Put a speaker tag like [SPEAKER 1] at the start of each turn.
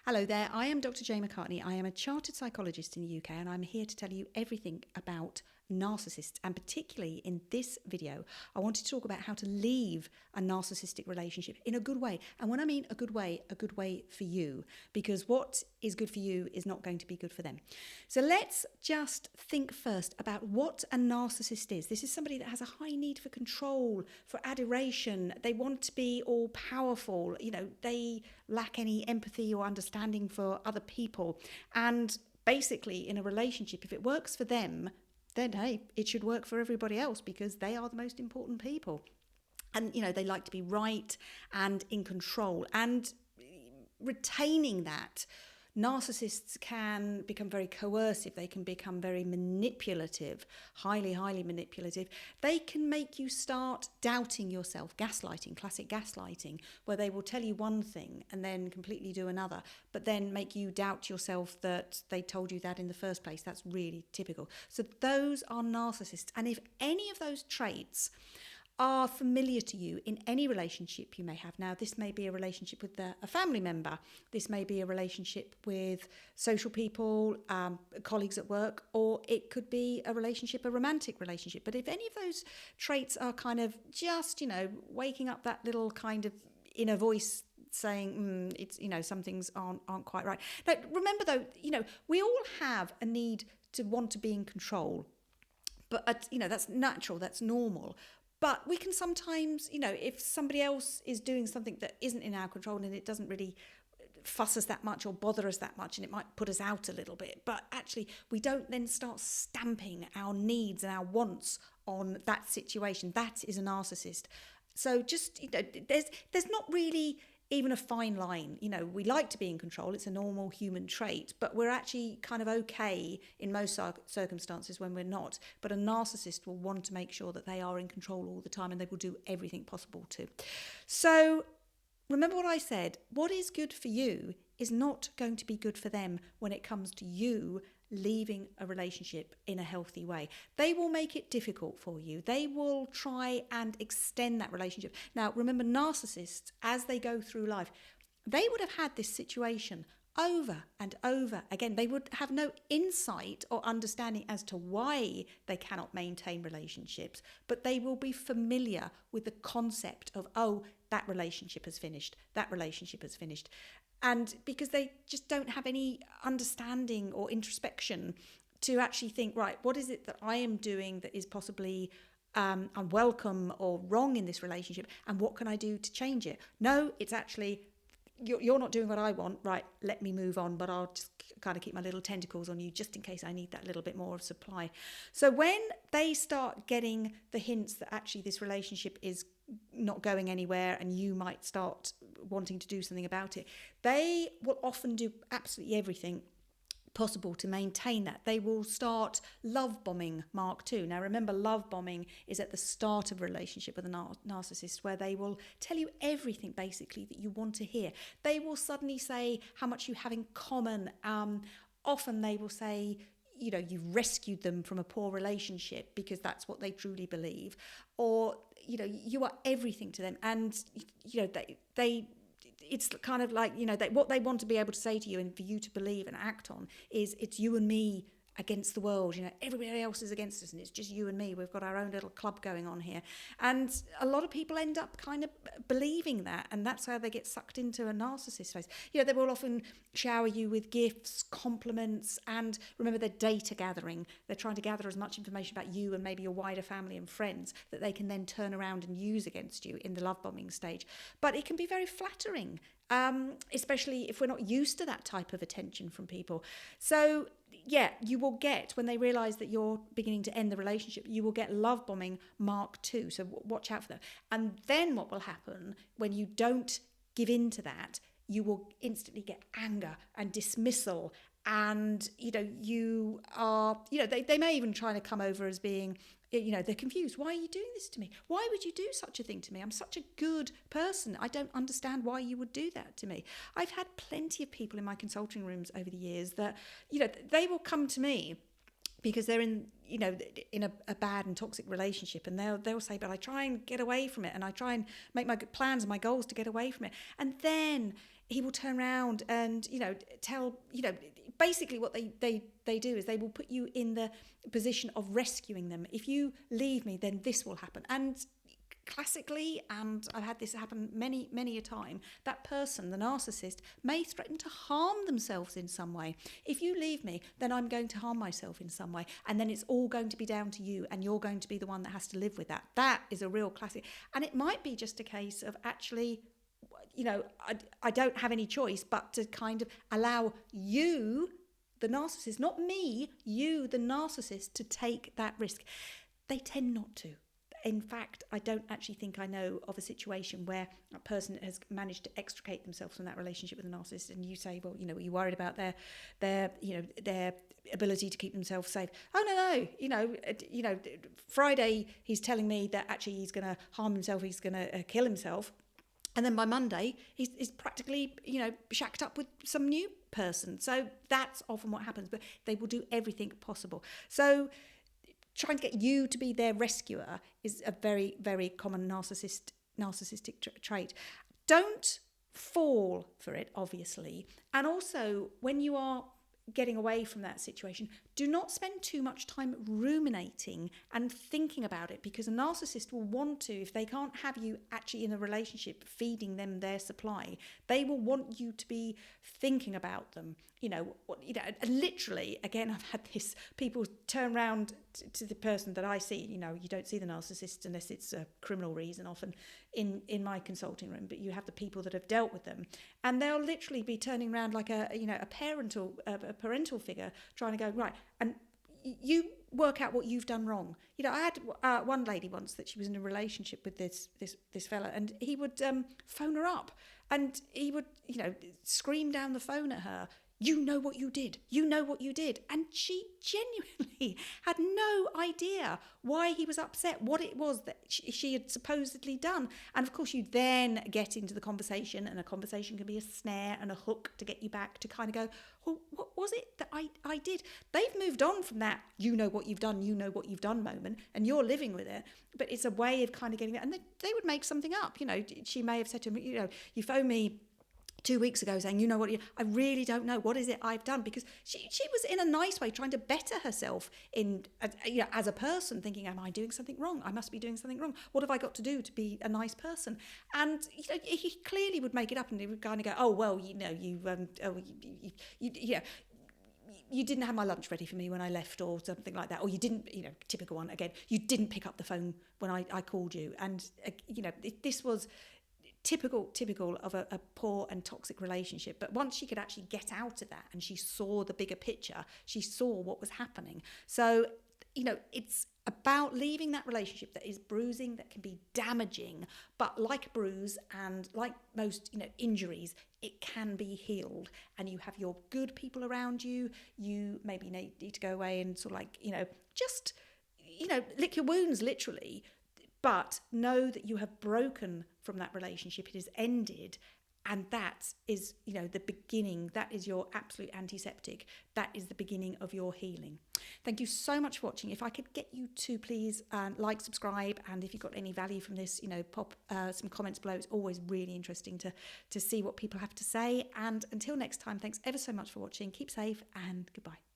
[SPEAKER 1] Hello there, I am Dr. McCartney. I am a chartered psychologist in the UK and I'm here to tell you everything about narcissists, and particularly in this video I want to talk about how to leave a narcissistic relationship in a good way. And when I mean a good way for you, because what is good for you is not going to be good for them. So let's just think first about what a narcissist is. This is somebody that has a high need for control, for adoration. They want to be all powerful, they lack any empathy or understanding for other people. And basically in a relationship, if it works for them, then hey, it should work for everybody else because they are the most important people. And they like to be right and in control, and retaining that. Narcissists can become very coercive. They can become very manipulative, highly manipulative. They can make you start doubting yourself. Gaslighting, classic gaslighting, where they will tell you one thing and then completely do another, but then make you doubt yourself that they told you that in the first place. That's really typical. So those are narcissists. And if any of those traits are familiar to you in any relationship you may have. Now, this may be a relationship with a family member. This may be a relationship with social people, colleagues at work, or it could be a romantic relationship. But if any of those traits are kind of just, waking up that little kind of inner voice saying, it's, some things aren't quite right. Now, remember though, we all have a need to want to be in control. But, that's natural, that's normal. But we can sometimes, if somebody else is doing something that isn't in our control and it doesn't really fuss us that much or bother us that much, and it might put us out a little bit, but actually we don't then start stamping our needs and our wants on that situation. That is a narcissist. So just, there's not really even a fine line. We like to be in control. It's a normal human trait, but we're actually kind of okay in most circumstances when we're not. But a narcissist will want to make sure that they are in control all the time, and they will do everything possible to. So remember what I said. What is good for you is not going to be good for them when it comes to you leaving a relationship in a healthy way. They will make it difficult for you. They will try and extend that relationship. Now, remember, narcissists, as they go through life, they would have had this situation over and over again. They would have no insight or understanding as to why they cannot maintain relationships, but they will be familiar with the concept of, oh, that relationship has finished, that relationship has finished. And because they just don't have any understanding or introspection to actually think, right, what is it that I am doing that is possibly unwelcome or wrong in this relationship, and what can I do to change it? No, it's actually, you're not doing what I want, right, let me move on, but I'll just kind of keep my little tentacles on you just in case I need that little bit more of supply. So when they start getting the hints that actually this relationship is not going anywhere and you might start wanting to do something about it, they will often do absolutely everything possible to maintain that. They will start love bombing Mark II. Now remember, love bombing is at the start of a relationship with a narcissist, where they will tell you everything basically that you want to hear. They will suddenly say how much you have in common. Often they will say, you've rescued them from a poor relationship because that's what they truly believe, or you are everything to them. And they it's kind of like, what they want to be able to say to you and for you to believe and act on is, it's you and me against the world. Everybody else is against us and it's just you and me. We've got our own little club going on here. And a lot of people end up kind of believing that, and that's how they get sucked into a narcissist phase. They will often shower you with gifts, compliments, and remember, they're data gathering. They're trying to gather as much information about you and maybe your wider family and friends that they can then turn around and use against you in the love bombing stage. But it can be very flattering, especially if we're not used to that type of attention from people. So yeah, you will get, when they realise that you're beginning to end the relationship, you will get love bombing Mark II. So watch out for that. And then what will happen when you don't give in to that, you will instantly get anger and dismissal. And, you are, they may even try to come over as being, they're confused. Why are you doing this to me? Why would you do such a thing to me? I'm such a good person. I don't understand why you would do that to me. I've had plenty of people in my consulting rooms over the years that, they will come to me because they're in a bad and toxic relationship, and they'll say, but I try and get away from it, and I try and make my plans and my goals to get away from it. And then he will turn around and, tell, basically what they do is they will put you in the position of rescuing them. If you leave me, then this will happen. And classically, and I've had this happen many a time, that person, the narcissist, may threaten to harm themselves in some way. If you leave me, then I'm going to harm myself in some way, and then it's all going to be down to you, and you're going to be the one that has to live with that. That is a real classic. And it might be just a case of actually, I don't have any choice but to kind of allow you, the narcissist, not me, you, the narcissist, to take that risk. They tend not to. In fact, I don't actually think I know of a situation where a person has managed to extricate themselves from that relationship with a narcissist, and you say, well, are you worried about their ability to keep themselves safe? Oh, no. Friday he's telling me that actually he's going to harm himself, he's going to kill himself. And then by Monday, he's practically, shacked up with some new person. So that's often what happens. But they will do everything possible. So trying to get you to be their rescuer is a very, very common narcissistic trait. Don't fall for it, obviously. And also, when you are getting away from that situation, do not spend too much time ruminating and thinking about it, because a narcissist will want to, if they can't have you actually in a relationship feeding them their supply, they will want you to be thinking about them. Literally, again, I've had this, people turn around to the person that I see, you don't see the narcissist unless it's a criminal reason often in my consulting room, but you have the people that have dealt with them, and they'll literally be turning around like a parental figure, trying to go, right, and you work out what you've done wrong. I had one lady once that she was in a relationship with this fella, and he would phone her up, and he would scream down the phone at her, you know what you did, and she genuinely had no idea why he was upset, what it was that she had supposedly done. And of course you then get into the conversation, and a conversation can be a snare and a hook to get you back to kind of go, well, what was it that I did? They've moved on from that you know what you've done moment, and you're living with it, but it's a way of kind of getting that. And they would make something up. She may have said to him, you phone me 2 weeks ago saying, I really don't know, what is it I've done? Because she was in a nice way trying to better herself as a person, thinking, am I doing something wrong? I must be doing something wrong. What have I got to do to be a nice person? And he clearly would make it up, and he would kind of go, oh, well, you didn't have my lunch ready for me when I left, or something like that. Or you didn't, typical one again, you didn't pick up the phone when I called you. And, this was typical of a poor and toxic relationship. But once she could actually get out of that, and she saw the bigger picture, she saw what was happening. So, it's about leaving that relationship that is bruising, that can be damaging, but like a bruise and like most, injuries, it can be healed. And you have your good people around you. You maybe need to go away and sort of like, just, lick your wounds, literally. But know that you have broken from that relationship. It has ended. And that is, the beginning. That is your absolute antiseptic. That is the beginning of your healing. Thank you so much for watching. If I could get you to please like, subscribe, and if you got any value from this, pop some comments below. It's always really interesting to see what people have to say. And until next time, thanks ever so much for watching. Keep safe, and goodbye.